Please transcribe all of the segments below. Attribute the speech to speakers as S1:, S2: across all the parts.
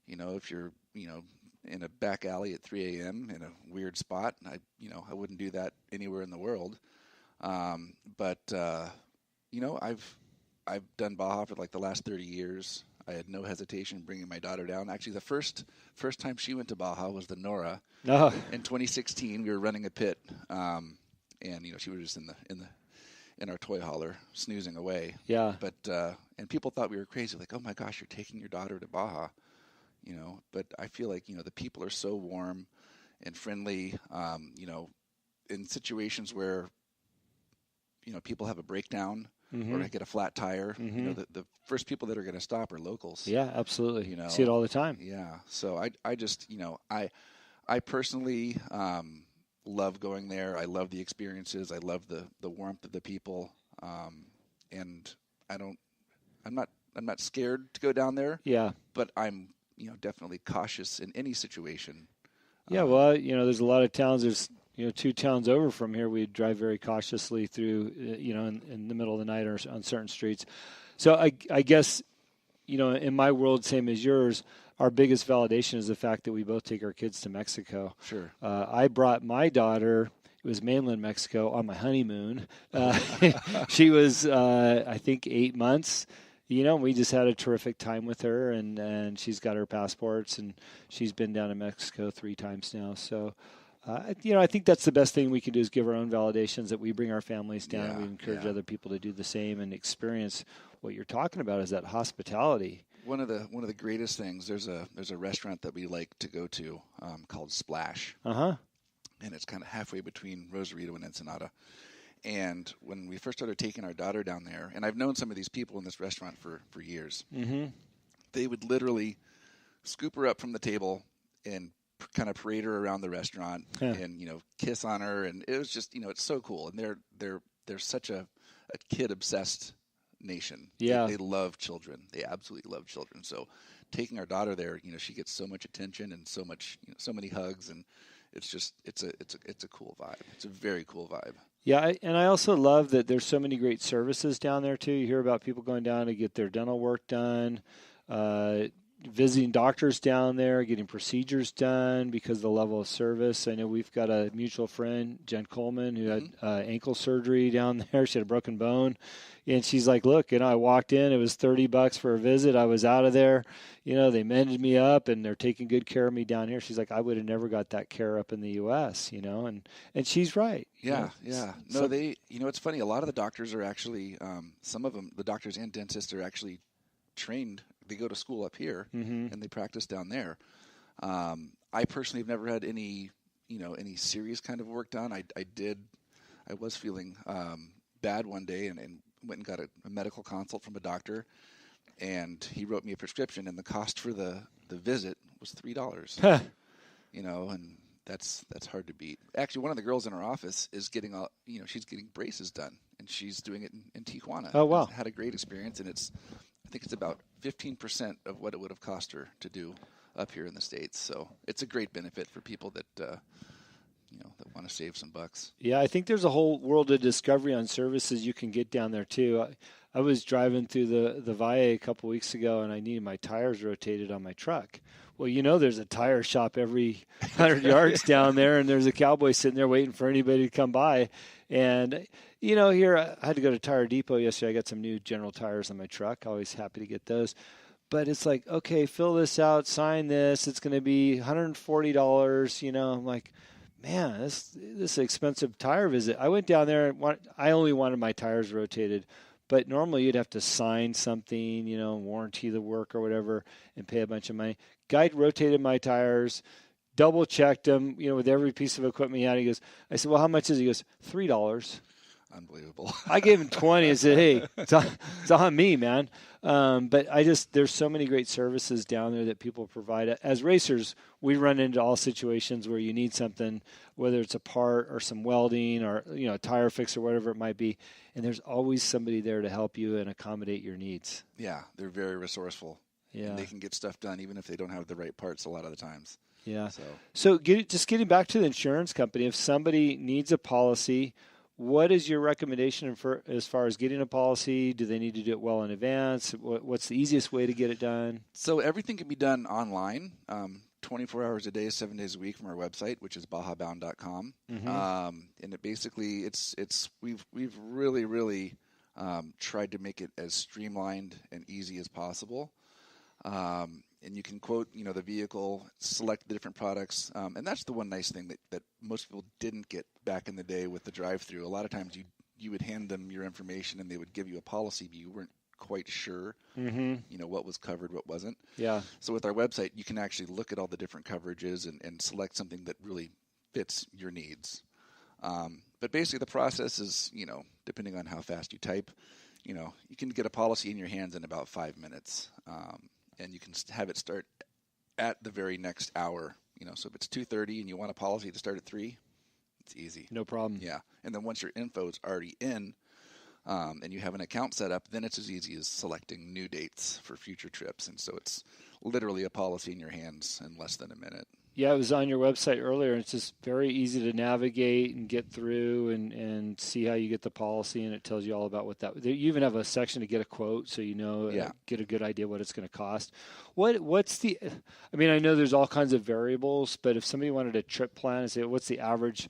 S1: if you're, in a back alley at 3 a.m. in a weird spot, I wouldn't do that anywhere in the world. But I've done Baja for like the last 30 years. I had no hesitation bringing my daughter down. Actually, the first time she went to Baja was the Nora.
S2: Oh.
S1: In 2016, we were running a pit, and she was just in our toy hauler snoozing away.
S2: Yeah.
S1: But and people thought we were crazy, like, oh my gosh, you're taking your daughter to Baja, But I feel like the people are so warm and friendly. In situations where people have a breakdown.
S2: Mm-hmm.
S1: Or I get a flat tire.
S2: Mm-hmm.
S1: The first people that are going to stop are locals.
S2: Yeah, absolutely. See it all the time.
S1: Yeah. So I just I personally love going there. I love the experiences. I love the warmth of the people. And I'm not scared to go down there.
S2: Yeah.
S1: But I'm definitely cautious in any situation.
S2: Yeah. Well, there's a lot of towns. There's 2 towns over from here, we drive very cautiously through, in the middle of the night or on certain streets. So I guess, in my world, same as yours, our biggest validation is the fact that we both take our kids to Mexico.
S1: Sure.
S2: I brought my daughter, it was mainland Mexico, on my honeymoon. She was, I think, 8 months. We just had a terrific time with her, and she's got her passports, and she's been down to Mexico 3 times now. So, I think that's the best thing we can do is give our own validations, that we bring our families down. And we encourage other people to do the same and experience what you're talking about, is that hospitality.
S1: One of the greatest things, there's a restaurant that we like to go to called Splash.
S2: Uh-huh.
S1: And it's kind of halfway between Rosarito and Ensenada. And when we first started taking our daughter down there, and I've known some of these people in this restaurant for years,
S2: mm-hmm.
S1: they would literally scoop her up from the table and kind of parade her around the restaurant and kiss on her, and it was just it's so cool. And they're such a kid obsessed nation.
S2: Yeah,
S1: they love children. They absolutely love children. So taking our daughter there, she gets so much attention and so much so many hugs, and it's a cool vibe. It's a very cool vibe.
S2: Yeah, and I also love that there's so many great services down there too. You hear about people going down to get their dental work done. Visiting doctors down there, getting procedures done because of the level of service. I know we've got a mutual friend, Jen Coleman, who had ankle surgery down there. She had a broken bone. And she's like, look, I walked in, it was $30 for a visit. I was out of there. They mended me up, and they're taking good care of me down here. She's like, I would have never got that care up in the U.S., and she's right.
S1: Yeah, yeah. No, it's funny. A lot of the doctors are actually, some of them, the doctors and dentists are actually trained. They go to school up here,
S2: mm-hmm.
S1: and they practice down there. I personally have never had any serious kind of work done. I was feeling bad one day and went and got a medical consult from a doctor, and he wrote me a prescription, and the cost for the visit was $3. And that's hard to beat. Actually, one of the girls in our office is getting she's getting braces done, and she's doing it in Tijuana.
S2: Oh, wow.
S1: Had a great experience, and I think it's about 15% of what it would have cost her to do up here in the States. So it's a great benefit for people that that want to save some bucks.
S2: Yeah, I think there's a whole world of discovery on services you can get down there too. I was driving through the Valle a couple weeks ago, and I needed my tires rotated on my truck. Well, there's a tire shop every 100 yards down there, and there's a cowboy sitting there waiting for anybody to come by. And, here I had to go to Tire Depot yesterday. I got some new General tires on my truck. Always happy to get those. But it's like, okay, fill this out, sign this. It's going to be $140. I'm like, man, this is an expensive tire visit. I went down there, and I only wanted my tires rotated. But normally you'd have to sign something, warranty the work or whatever, and pay a bunch of money. Guy rotated my tires, double-checked them, with every piece of equipment he had. I said, well, how much is it? He goes, $3.
S1: Unbelievable.
S2: I gave him 20 and said, hey, it's on me, man. But there's so many great services down there that people provide. As racers, we run into all situations where you need something, whether it's a part or some welding or, a tire fix or whatever it might be. And there's always somebody there to help you and accommodate your needs.
S1: Yeah, they're very resourceful.
S2: Yeah.
S1: And they can get stuff done even if they don't have the right parts a lot of the times.
S2: Yeah. So getting back to the insurance company, if somebody needs a policy, What is your recommendation for as far as getting a policy? Do they need to do it well in advance? What's the easiest way to get it done?
S1: So everything can be done online, 24 hours a day, 7 days a week from our website, which is bajabound.com. And it basically, we've really tried to make it as streamlined and easy as possible. And you can quote, the vehicle, select the different products. And that's the one nice thing that most people didn't get back in the day with the drive-through. A lot of times you would hand them your information and they would give you a policy, but you weren't quite sure, what was covered, what wasn't.
S2: Yeah.
S1: So with our website, you can actually look at all the different coverages and select something that really fits your needs. But basically the process is, depending on how fast you type, you can get a policy in your hands in about 5 minutes. And you can have it start at the very next hour. So if it's 2:30 and you want a policy to start at 3, it's easy.
S2: No problem.
S1: Yeah. And then once your info is already in, and you have an account set up, then it's as easy as selecting new dates for future trips. And so it's literally a policy in your hands in less than a minute.
S2: Yeah, it was on your website earlier. It's just very easy to navigate and get through and see how you get the policy, and it tells you all about what that. You even have a section to get a quote, so get a good idea what it's going to cost. What's the? I mean, I know there's all kinds of variables, but if somebody wanted a trip plan and say, what's the average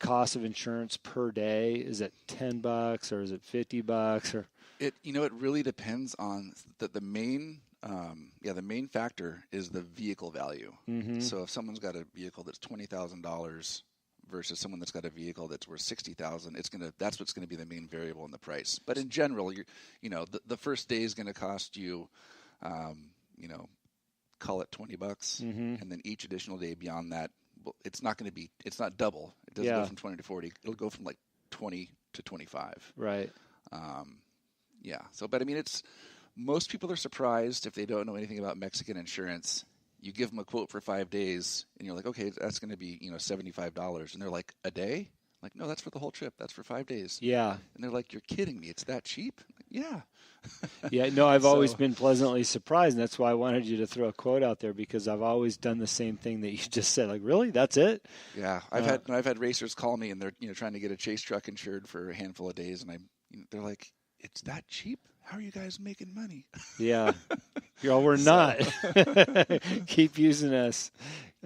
S2: cost of insurance per day? Is it $10 or is it $50 or?
S1: It really depends on the main. The main factor is the vehicle value. So if someone's got a vehicle that's $20,000 versus someone that's got a vehicle that's worth $60,000, that's what's going to be the main variable in the price. But in general, the first day is going to cost you, call it $20, and then each additional day beyond that, it's not double. It doesn't go from 20 to 40. It'll go from like 20 to 25.
S2: Right.
S1: So, but I mean, most people are surprised if they don't know anything about Mexican insurance. You give them a quote for 5 days, and you're like, okay, that's going to be $75, and they're like, a day? Like, no, that's for the whole trip. That's for 5 days.
S2: Yeah.
S1: And they're like, you're kidding me? It's that cheap? Like, yeah.
S2: Yeah. No, I've always been pleasantly surprised, and that's why I wanted you to throw a quote out there, because I've always done the same thing that you just said. Like, really? That's it?
S1: Yeah. I've had racers call me, and they're trying to get a chase truck insured for a handful of days, and they're like, it's that cheap? How are you guys making money?
S2: Yeah. We're not. Keep using us.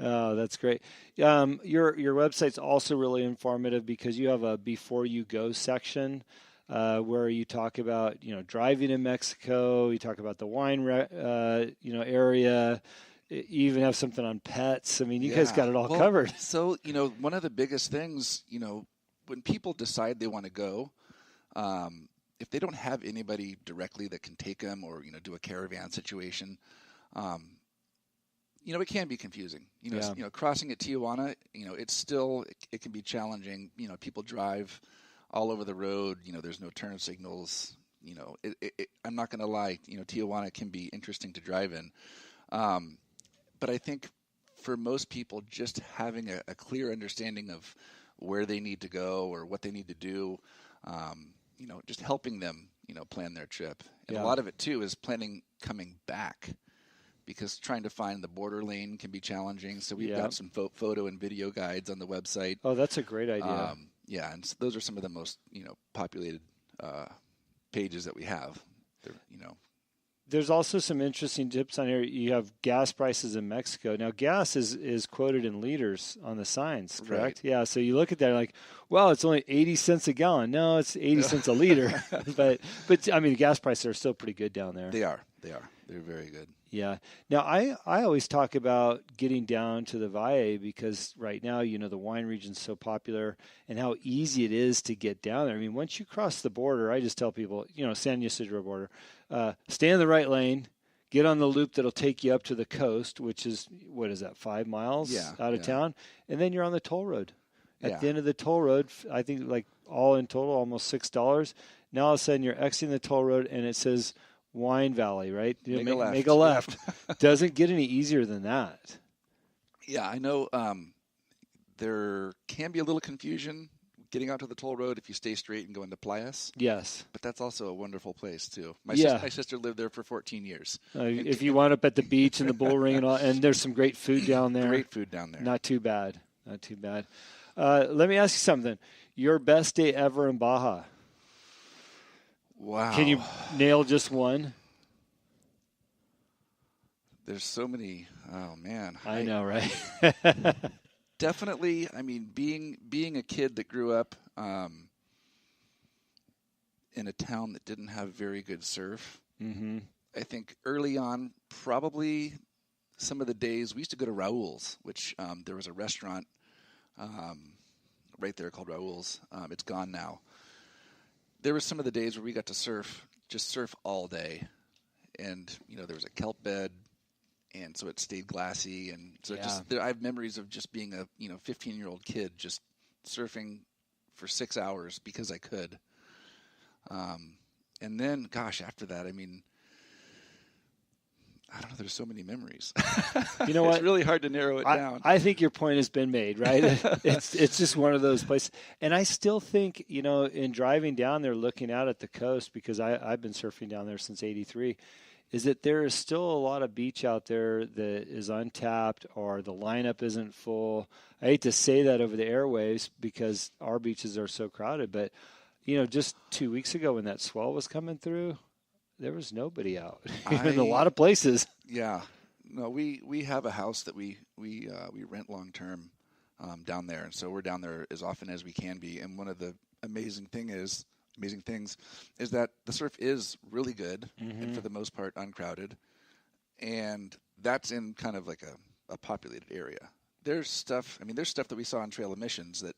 S2: Oh, that's great. Your website's also really informative because you have a before you go section where you talk about, driving in Mexico. You talk about the wine, area. You even have something on pets. I mean, you guys got it all covered.
S1: So, one of the biggest things, when people decide they want to go, if they don't have anybody directly that can take them or, do a caravan situation, it can be confusing. Crossing at Tijuana, it can be challenging. People drive all over the road. There's no turn signals. I'm not going to lie. Tijuana can be interesting to drive in. But I think for most people, just having a clear understanding of where they need to go or what they need to do, just helping them, plan their trip. And a lot of it, too, is planning coming back, because trying to find the border lane can be challenging. So we've got some photo and video guides on the website.
S2: Oh, that's a great idea.
S1: And so those are some of the most, populated pages that we have.
S2: There's also some interesting tips on here. You have gas prices in Mexico. Now, gas is quoted in liters on the signs, correct?
S1: Right.
S2: Yeah, so you look at that like, well, it's only 80 cents a gallon. No, it's 80 cents a liter. but I mean, the gas prices are still pretty good down there.
S1: They are. They're very good.
S2: Yeah. Now, I always talk about getting down to the Valle because right now, the wine region's so popular and how easy it is to get down there. I mean, once you cross the border, I just tell people, San Ysidro border, stay in the right lane, get on the loop that'll take you up to the coast, which is, 5 miles out of town, and then you're on the toll road. At the end of the toll road, I think like all in total, almost $6. Now all of a sudden you're exiting the toll road and it says Wine Valley, right? Make a left. Doesn't get any easier than that.
S1: Yeah, I know there can be a little confusion getting out to the toll road if you stay straight and go into Playas.
S2: Yes.
S1: But that's also a wonderful place, too. My sister lived there for 14 years.
S2: If you wound up at the beach and the bull ring and all, and there's some great food down there.
S1: Great food down there.
S2: Not too bad. Let me ask you something. Your best day ever in Baja?
S1: Wow.
S2: Can you nail just one?
S1: There's so many. Oh man.
S2: I know, right?
S1: Definitely. I mean, being a kid that grew up in a town that didn't have very good surf.
S2: Mm-hmm.
S1: I think early on, probably some of the days we used to go to Raoul's, which there was a restaurant right there called Raoul's. It's gone now. There were some of the days where we got to just surf all day, and there was a kelp bed, and so it stayed glassy, and so I have memories of just being a 15-year-old kid just surfing for 6 hours because I could. And then, gosh, after that, I mean, I don't know. There's so many memories.
S2: You know what?
S1: It's really hard to narrow it down.
S2: I think your point has been made, right? It's just one of those places. And I still think, in driving down there, looking out at the coast, because I've been surfing down there since '83, is that there is still a lot of beach out there that is untapped or the lineup isn't full. I hate to say that over the airwaves because our beaches are so crowded, but just 2 weeks ago when that swell was coming through, there was nobody out in a lot of places.
S1: Yeah. No, we have a house that we rent long term down there, and so we're down there as often as we can be. And one of the amazing things is that the surf is really good and for the most part uncrowded, and that's in kind of like a populated area. There's stuff that we saw on trail emissions that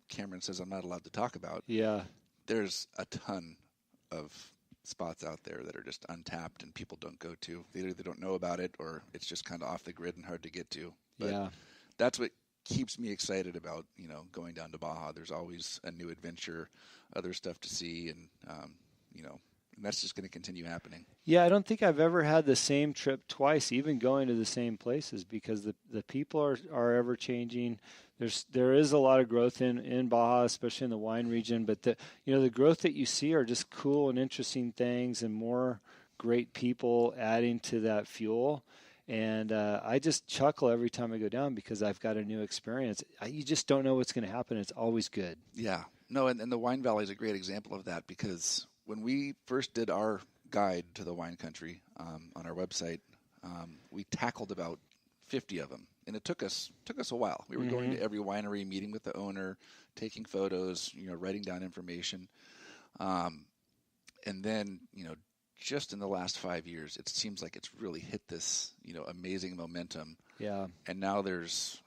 S1: Cameron says I'm not allowed to talk about.
S2: Yeah.
S1: There's a ton of spots out there that are just untapped and people don't go to. They either don't know about it or it's just kind of off the grid and hard to get to. But that's what keeps me excited about, going down to Baja. There's always a new adventure, other stuff to see, and, and that's just going to continue happening.
S2: Yeah, I don't think I've ever had the same trip twice, even going to the same places, because the people are ever changing. There is a lot of growth in Baja, especially in the wine region, but the growth that you see are just cool and interesting things, and more great people adding to that fuel. And I just chuckle every time I go down because I've got a new experience. You just don't know what's going to happen. It's always good.
S1: Yeah. No, and the Wine Valley is a great example of that, because when we first did our guide to the wine country on our website, we tackled about 50 of them, and it took us a while. We were going to every winery, meeting with the owner, taking photos, writing down information, and then just in the last 5 years, it seems like it's really hit this amazing momentum.
S2: Yeah,
S1: and now there's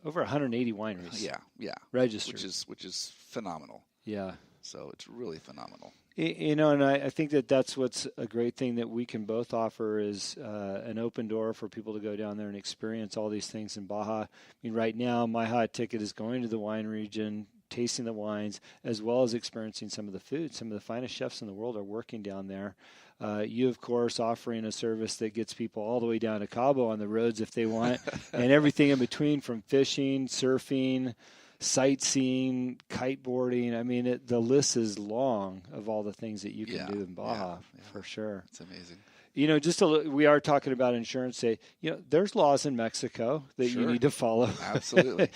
S2: over 180 wineries.
S1: Yeah,
S2: registered,
S1: which is phenomenal.
S2: Yeah.
S1: So it's really phenomenal.
S2: And I think that's what's a great thing that we can both offer is an open door for people to go down there and experience all these things in Baja. I mean, right now, my hot ticket is going to the wine region, tasting the wines, as well as experiencing some of the food. Some of the finest chefs in the world are working down there. You, of course, offering a service that gets people all the way down to Cabo on the roads if they want, and everything in between, from fishing, surfing, sightseeing, kiteboarding. I mean, the list is long of all the things that you can do in Baja, for sure.
S1: It's amazing.
S2: We are talking about insurance. There's laws in Mexico that you need to follow.
S1: Absolutely.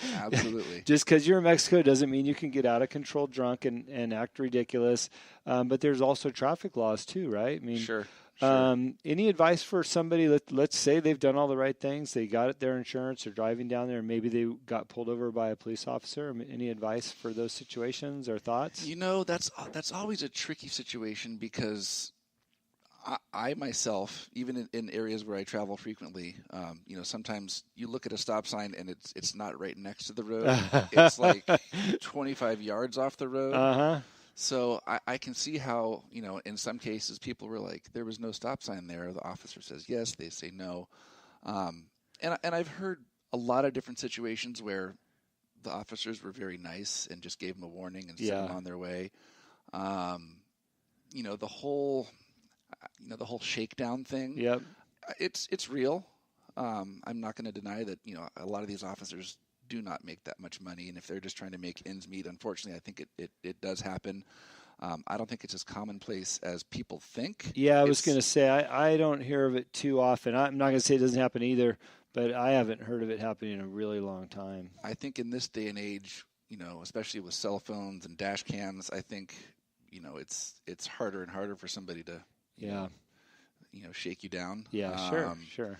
S2: Just because you're in Mexico doesn't mean you can get out of control drunk and act ridiculous. But there's also traffic laws too, right? I mean,
S1: Sure.
S2: Any advice for somebody? Let's say they've done all the right things. They got their insurance. They're driving down there, and maybe they got pulled over by a police officer. Any advice for those situations or thoughts?
S1: That's always a tricky situation, because I myself, even in areas where I travel frequently, sometimes you look at a stop sign and it's not right next to the road. It's like 25 yards off the road.
S2: Uh-huh.
S1: So I can see how, in some cases people were like, there was no stop sign there. The officer says yes, they say no. And I've heard a lot of different situations where the officers were very nice and just gave them a warning and sent them on their way. The whole shakedown thing.
S2: Yep.
S1: It's real. I'm not going to deny that, a lot of these officers do not make that much money, and if they're just trying to make ends meet, unfortunately, I think it does happen. I don't think it's as commonplace as people think.
S2: Yeah, I was going to say I don't hear of it too often. I'm not going to say it doesn't happen either, but I haven't heard of it happening in a really long time.
S1: I think in this day and age, especially with cell phones and dash cams, I think, it's harder and harder for somebody to, shake you down.
S2: Yeah, sure.